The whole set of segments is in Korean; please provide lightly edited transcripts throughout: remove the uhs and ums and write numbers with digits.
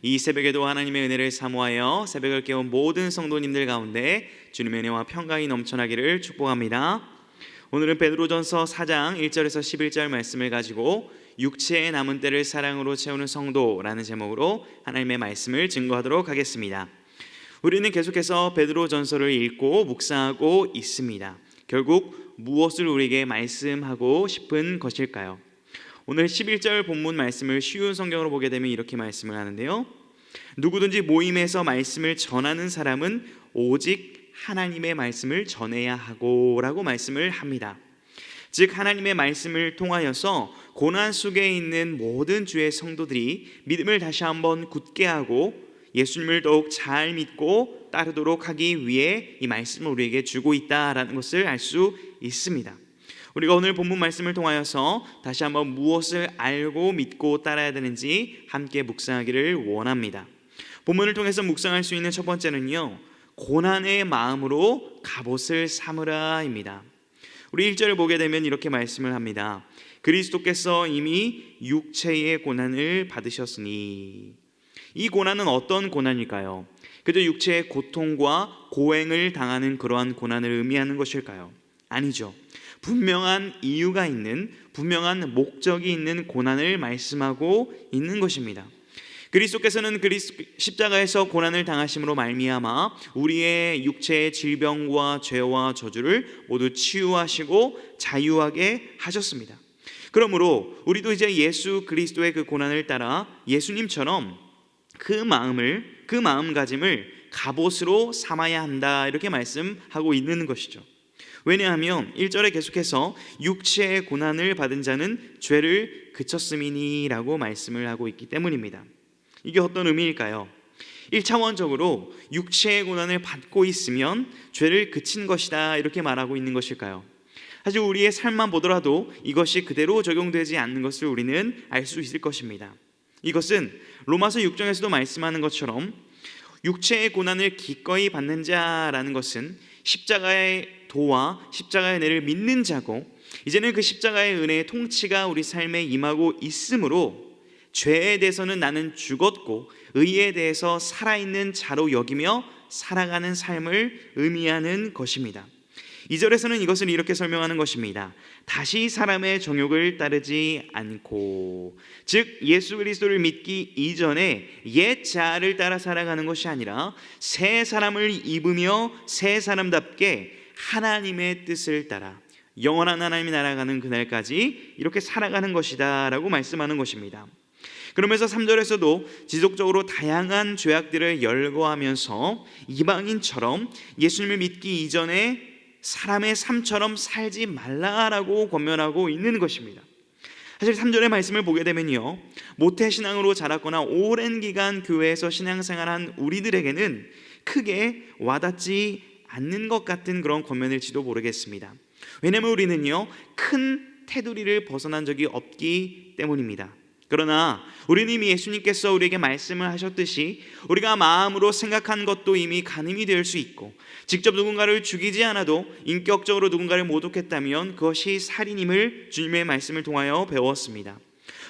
이 새벽에도 하나님의 은혜를 사모하여 새벽을 깨운 모든 성도님들 가운데 주님의 은혜와 평강이 넘쳐나기를 축복합니다. 오늘은 베드로전서 4장 1절에서 11절 말씀을 가지고 육체의 남은 때를 사랑으로 채우는 성도라는 제목으로 하나님의 말씀을 증거하도록 하겠습니다. 우리는 계속해서 베드로전서를 읽고 묵상하고 있습니다. 결국 무엇을 우리에게 말씀하고 싶은 것일까요? 오늘 11절 본문 말씀을 쉬운 성경으로 보게 되면 이렇게 말씀을 하는데요, 누구든지 모임에서 말씀을 전하는 사람은 오직 하나님의 말씀을 전해야 하고 라고 말씀을 합니다. 즉 하나님의 말씀을 통하여서 고난 속에 있는 모든 주의 성도들이 믿음을 다시 한번 굳게 하고 예수님을 더욱 잘 믿고 따르도록 하기 위해 이 말씀을 우리에게 주고 있다라는 것을 알 수 있습니다. 우리가 오늘 본문 말씀을 통하여서 다시 한번 무엇을 알고 믿고 따라야 되는지 함께 묵상하기를 원합니다. 본문을 통해서 묵상할 수 있는 첫 번째는요, 고난의 마음으로 갑옷을 삼으라입니다. 우리 1절을 보게 되면 이렇게 말씀을 합니다. 그리스도께서 이미 육체의 고난을 받으셨으니. 이 고난은 어떤 고난일까요? 그저 육체의 고통과 고행을 당하는 그러한 고난을 의미하는 것일까요? 아니죠. 분명한 이유가 있는, 분명한 목적이 있는 고난을 말씀하고 있는 것입니다. 그리스도께서는 십자가에서 고난을 당하심으로 말미암아 우리의 육체의 질병과 죄와 저주를 모두 치유하시고 자유하게 하셨습니다. 그러므로 우리도 이제 예수 그리스도의 그 고난을 따라 예수님처럼 그 마음가짐을 갑옷으로 삼아야 한다, 이렇게 말씀하고 있는 것이죠. 왜냐하면 1절에 계속해서 육체의 고난을 받은 자는 죄를 그쳤음이니 라고 말씀을 하고 있기 때문입니다. 이게 어떤 의미일까요? 1차원적으로 육체의 고난을 받고 있으면 죄를 그친 것이다, 이렇게 말하고 있는 것일까요? 사실 우리의 삶만 보더라도 이것이 그대로 적용되지 않는 것을 우리는 알 수 있을 것입니다. 이것은 로마서 6장에서도 말씀하는 것처럼 육체의 고난을 기꺼이 받는 자라는 것은 십자가의 도와 십자가의 은혜를 믿는 자고, 이제는 그 십자가의 은혜의 통치가 우리 삶에 임하고 있으므로 죄에 대해서는 나는 죽었고 의에 대해서 살아있는 자로 여기며 살아가는 삶을 의미하는 것입니다. 2절에서는 이것을 이렇게 설명하는 것입니다. 다시 사람의 정욕을 따르지 않고, 즉 예수 그리스도를 믿기 이전에 옛 자아를 따라 살아가는 것이 아니라 새 사람을 입으며 새 사람답게 하나님의 뜻을 따라 영원한 하나님이 날아가는 그날까지 이렇게 살아가는 것이다 라고 말씀하는 것입니다. 그러면서 3절에서도 지속적으로 다양한 죄악들을 열거하면서 이방인처럼 예수님을 믿기 이전에 사람의 삶처럼 살지 말라라고 권면하고 있는 것입니다. 사실 3절의 말씀을 보게 되면요, 모태신앙으로 자랐거나 오랜 기간 교회에서 신앙생활한 우리들에게는 크게 와닿지 않는 것 같은 그런 권면일지도 모르겠습니다. 왜냐하면 우리는요, 큰 테두리를 벗어난 적이 없기 때문입니다. 그러나 우리는 이미 예수님께서 우리에게 말씀을 하셨듯이 우리가 마음으로 생각한 것도 이미 간음이 될 수 있고, 직접 누군가를 죽이지 않아도 인격적으로 누군가를 모독했다면 그것이 살인임을 주님의 말씀을 통하여 배웠습니다.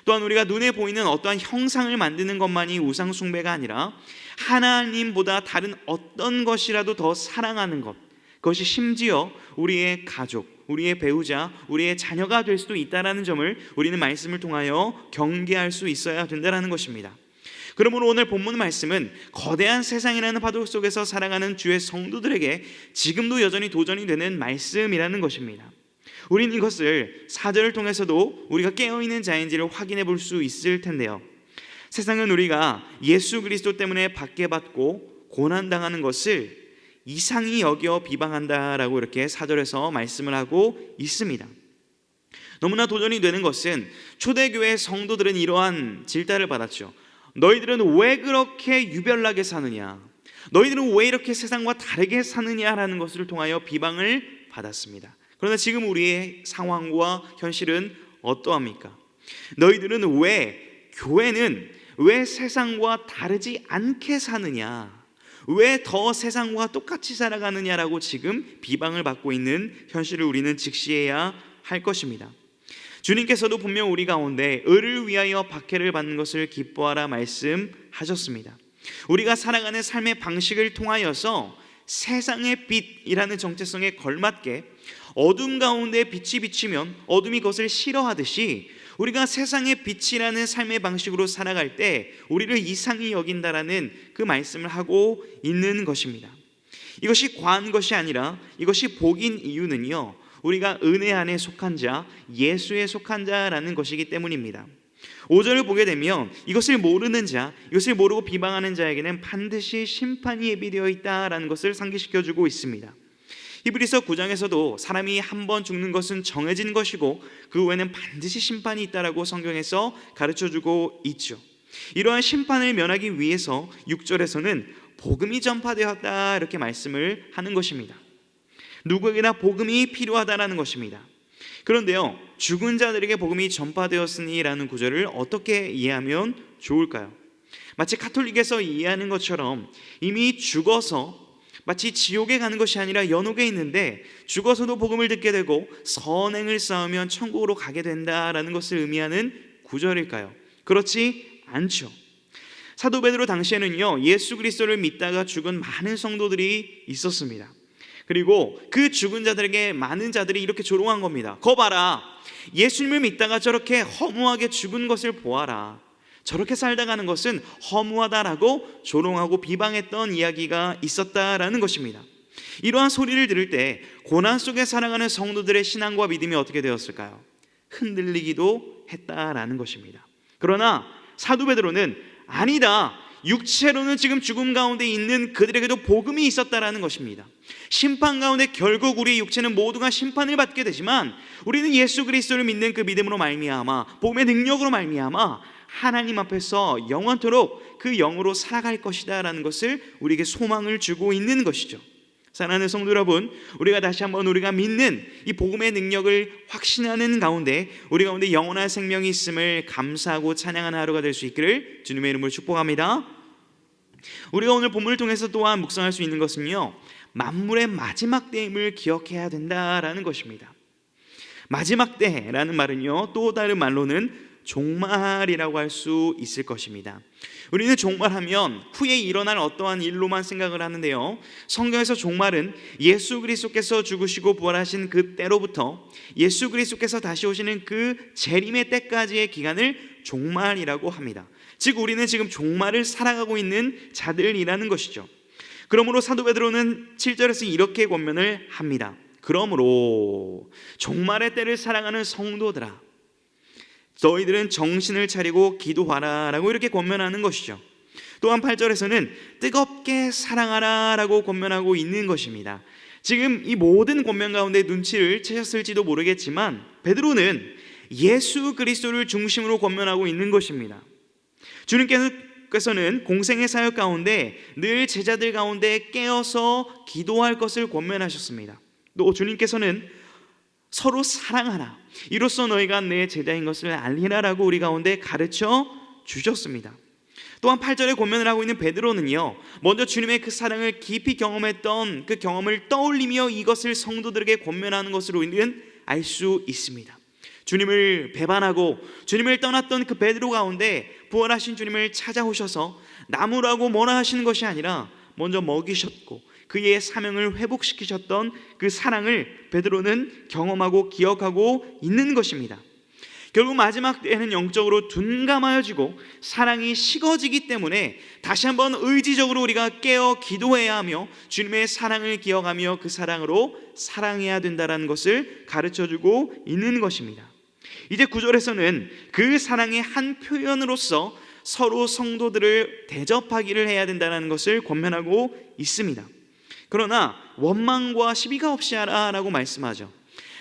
또한 우리가 눈에 보이는 어떠한 형상을 만드는 것만이 우상 숭배가 아니라 하나님보다 다른 어떤 것이라도 더 사랑하는 것, 그것이 심지어 우리의 가족, 우리의 배우자, 우리의 자녀가 될 수도 있다는 점을 우리는 말씀을 통하여 경계할 수 있어야 된다는 것입니다. 그러므로 오늘 본문 말씀은 거대한 세상이라는 파도 속에서 살아가는 주의 성도들에게 지금도 여전히 도전이 되는 말씀이라는 것입니다. 우리는 이것을 4절을 통해서도 우리가 깨어있는 자인지를 확인해 볼 수 있을 텐데요, 세상은 우리가 예수 그리스도 때문에 박해받고 고난당하는 것을 이상히 여겨 비방한다라고 이렇게 4절에서 말씀을 하고 있습니다. 너무나 도전이 되는 것은 초대교회 성도들은 이러한 질타를 받았죠. 너희들은 왜 그렇게 유별나게 사느냐, 너희들은 왜 이렇게 세상과 다르게 사느냐라는 것을 통하여 비방을 받았습니다. 그러나 지금 우리의 상황과 현실은 어떠합니까? 너희들은 교회는 왜 세상과 다르지 않게 사느냐, 왜 더 세상과 똑같이 살아가느냐라고 지금 비방을 받고 있는 현실을 우리는 직시해야 할 것입니다. 주님께서도 분명 우리 가운데 의를 위하여 박해를 받는 것을 기뻐하라 말씀하셨습니다. 우리가 살아가는 삶의 방식을 통하여서 세상의 빛이라는 정체성에 걸맞게 어둠 가운데 빛이 비치면 어둠이 그것을 싫어하듯이 우리가 세상의 빛이라는 삶의 방식으로 살아갈 때 우리를 이상히 여긴다라는 그 말씀을 하고 있는 것입니다. 이것이 과한 것이 아니라 이것이 복인 이유는요, 우리가 은혜 안에 속한 자, 예수에 속한 자라는 것이기 때문입니다. 5절을 보게 되면 이것을 모르는 자, 이것을 모르고 비방하는 자에게는 반드시 심판이 예비되어 있다라는 것을 상기시켜주고 있습니다. 히브리서 9장에서도 사람이 한 번 죽는 것은 정해진 것이고 그 후에는 반드시 심판이 있다라고 성경에서 가르쳐주고 있죠. 이러한 심판을 면하기 위해서 6절에서는 복음이 전파되었다 이렇게 말씀을 하는 것입니다. 누구에게나 복음이 필요하다라는 것입니다. 그런데요, 죽은 자들에게 복음이 전파되었으니 라는 구절을 어떻게 이해하면 좋을까요? 마치 가톨릭에서 이해하는 것처럼 이미 죽어서 마치 지옥에 가는 것이 아니라 연옥에 있는데 죽어서도 복음을 듣게 되고 선행을 쌓으면 천국으로 가게 된다라는 것을 의미하는 구절일까요? 그렇지 않죠. 사도 베드로 당시에는요, 예수 그리스도를 믿다가 죽은 많은 성도들이 있었습니다. 그리고 그 죽은 자들에게 많은 자들이 이렇게 조롱한 겁니다. 거 봐라, 예수님을 믿다가 저렇게 허무하게 죽은 것을 보아라. 저렇게 살다가는 것은 허무하다라고 조롱하고 비방했던 이야기가 있었다라는 것입니다. 이러한 소리를 들을 때 고난 속에 살아가는 성도들의 신앙과 믿음이 어떻게 되었을까요? 흔들리기도 했다라는 것입니다. 그러나 사도 베드로는 아니다, 육체로는 지금 죽음 가운데 있는 그들에게도 복음이 있었다라는 것입니다. 심판 가운데 결국 우리 육체는 모두가 심판을 받게 되지만 우리는 예수 그리스도를 믿는 그 믿음으로 말미암아, 복음의 능력으로 말미암아 하나님 앞에서 영원토록 그 영으로 살아갈 것이다 라는 것을 우리에게 소망을 주고 있는 것이죠. 사랑하는 성도 여러분, 우리가 다시 한번 우리가 믿는 이 복음의 능력을 확신하는 가운데 우리 가운데 영원한 생명이 있음을 감사하고 찬양하는 하루가 될 수 있기를 주님의 이름으로 축복합니다. 우리가 오늘 본문을 통해서 또한 묵상할 수 있는 것은요, 만물의 마지막 때임을 기억해야 된다라는 것입니다. 마지막 때라는 말은요, 또 다른 말로는 종말이라고 할 수 있을 것입니다. 우리는 종말하면 후에 일어날 어떠한 일로만 생각을 하는데요, 성경에서 종말은 예수 그리스도께서 죽으시고 부활하신 그 때로부터 예수 그리스도께서 다시 오시는 그 재림의 때까지의 기간을 종말이라고 합니다. 즉 우리는 지금 종말을 살아가고 있는 자들이라는 것이죠. 그러므로 사도 베드로는 7절에서 이렇게 권면을 합니다. 그러므로 종말의 때를 살아가는 성도들아, 너희들은 정신을 차리고 기도하라 라고 이렇게 권면하는 것이죠. 또한 8절에서는 뜨겁게 사랑하라 라고 권면하고 있는 것입니다. 지금 이 모든 권면 가운데 눈치를 채셨을지도 모르겠지만 베드로는 예수 그리스도를 중심으로 권면하고 있는 것입니다. 주님께서는 공생의 사역 가운데 늘 제자들 가운데 깨어서 기도할 것을 권면하셨습니다. 또 주님께서는 서로 사랑하라, 이로써 너희가 내 제자인 것을 알리라라고 우리 가운데 가르쳐 주셨습니다. 또한 8절에 권면을 하고 있는 베드로는요, 먼저 주님의 그 사랑을 깊이 경험했던 그 경험을 떠올리며 이것을 성도들에게 권면하는 것으로 우리는 알 수 있습니다. 주님을 배반하고 주님을 떠났던 그 베드로 가운데 부활하신 주님을 찾아오셔서 나무라고 뭐라 하시는 것이 아니라 먼저 먹이셨고 그의 사명을 회복시키셨던 그 사랑을 베드로는 경험하고 기억하고 있는 것입니다. 결국 마지막 때에는 영적으로 둔감하여지고 사랑이 식어지기 때문에 다시 한번 의지적으로 우리가 깨어 기도해야 하며 주님의 사랑을 기억하며 그 사랑으로 사랑해야 된다는 것을 가르쳐주고 있는 것입니다. 이제 9절에서는 그 사랑의 한 표현으로서 서로 성도들을 대접하기를 해야 된다는 것을 권면하고 있습니다. 그러나 원망과 시비가 없이 하라라고 말씀하죠.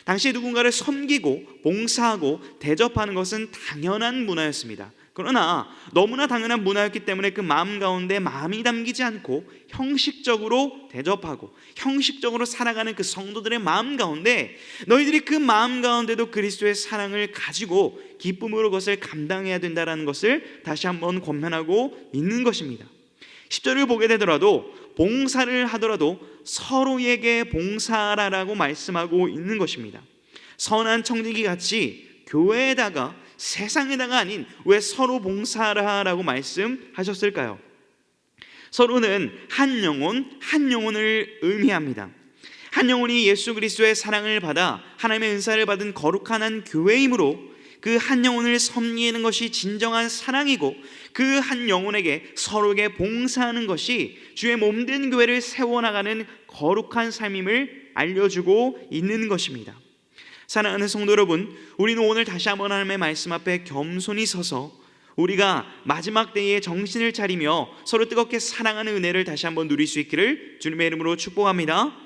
당시 누군가를 섬기고 봉사하고 대접하는 것은 당연한 문화였습니다. 그러나 너무나 당연한 문화였기 때문에 그 마음 가운데 마음이 담기지 않고 형식적으로 대접하고 형식적으로 살아가는 그 성도들의 마음 가운데 너희들이 그 마음 가운데도 그리스도의 사랑을 가지고 기쁨으로 그것을 감당해야 된다는 것을 다시 한번 권면하고 있는 것입니다. 10절을 보게 되더라도 봉사를 하더라도 서로에게 봉사하라라고 말씀하고 있는 것입니다. 선한 청지기 같이 교회에다가 세상에다가 아닌 왜 서로 봉사하라고 말씀하셨을까요? 서로는 한 영혼, 한 영혼을 의미합니다. 한 영혼이 예수 그리스도의 사랑을 받아 하나님의 은사를 받은 거룩한 한 교회이므로 그 한 영혼을 섬기는 것이 진정한 사랑이고, 그 한 영혼에게 서로에게 봉사하는 것이 주의 몸된 교회를 세워나가는 거룩한 삶임을 알려주고 있는 것입니다. 사랑하는 성도 여러분, 우리는 오늘 다시 한번 하나님의 말씀 앞에 겸손히 서서 우리가 마지막 때에 정신을 차리며 서로 뜨겁게 사랑하는 은혜를 다시 한번 누릴 수 있기를 주님의 이름으로 축복합니다.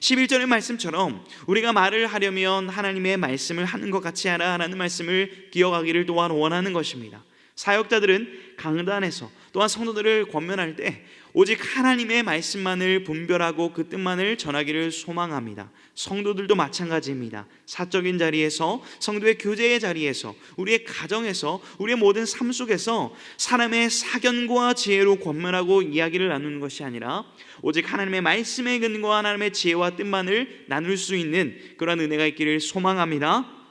11절의 말씀처럼 우리가 말을 하려면 하나님의 말씀을 하는 것 같이 하라라는 말씀을 기억하기를 또한 원하는 것입니다. 사역자들은 강단에서 또한 성도들을 권면할 때 오직 하나님의 말씀만을 분별하고 그 뜻만을 전하기를 소망합니다. 성도들도 마찬가지입니다. 사적인 자리에서, 성도의 교제의 자리에서, 우리의 가정에서, 우리의 모든 삶 속에서 사람의 사견과 지혜로 권면하고 이야기를 나누는 것이 아니라 오직 하나님의 말씀에 근거한 하나님의 지혜와 뜻만을 나눌 수 있는 그런 은혜가 있기를 소망합니다.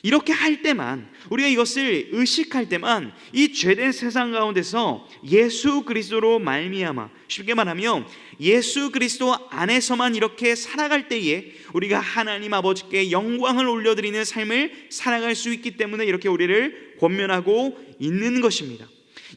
이렇게 할 때만, 우리가 이것을 의식할 때만 이 죄된 세상 가운데서 예수 그리스도로 말미암아, 쉽게 말하면 예수 그리스도 안에서만 이렇게 살아갈 때에 우리가 하나님 아버지께 영광을 올려드리는 삶을 살아갈 수 있기 때문에 이렇게 우리를 권면하고 있는 것입니다.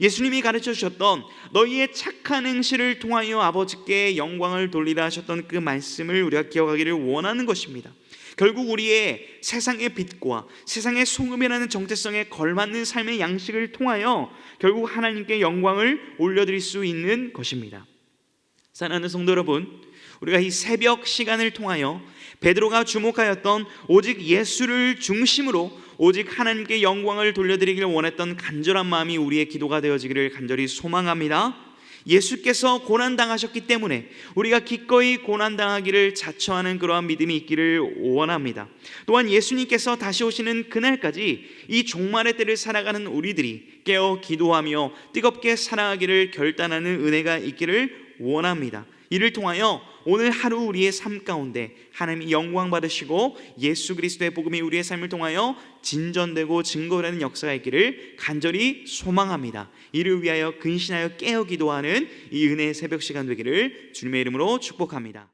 예수님이 가르쳐 주셨던 너희의 착한 행실을 통하여 아버지께 영광을 돌리라 하셨던 그 말씀을 우리가 기억하기를 원하는 것입니다. 결국 우리의 세상의 빛과 세상의 소금이라는 정체성에 걸맞는 삶의 양식을 통하여 결국 하나님께 영광을 올려드릴 수 있는 것입니다. 사랑하는 성도 여러분, 우리가 이 새벽 시간을 통하여 베드로가 주목하였던 오직 예수를 중심으로 오직 하나님께 영광을 돌려드리기를 원했던 간절한 마음이 우리의 기도가 되어지기를 간절히 소망합니다. 예수께서 고난당하셨기 때문에 우리가 기꺼이 고난당하기를 자처하는 그러한 믿음이 있기를 원합니다. 또한 예수님께서 다시 오시는 그날까지 이 종말의 때를 살아가는 우리들이 깨어 기도하며 뜨겁게 사랑하기를 결단하는 은혜가 있기를 원합니다. 이를 통하여 오늘 하루 우리의 삶 가운데 하나님이 영광 받으시고 예수 그리스도의 복음이 우리의 삶을 통하여 진전되고 증거되는 역사가 있기를 간절히 소망합니다. 이를 위하여 근신하여 깨어 기도하는 이 은혜의 새벽 시간 되기를 주님의 이름으로 축복합니다.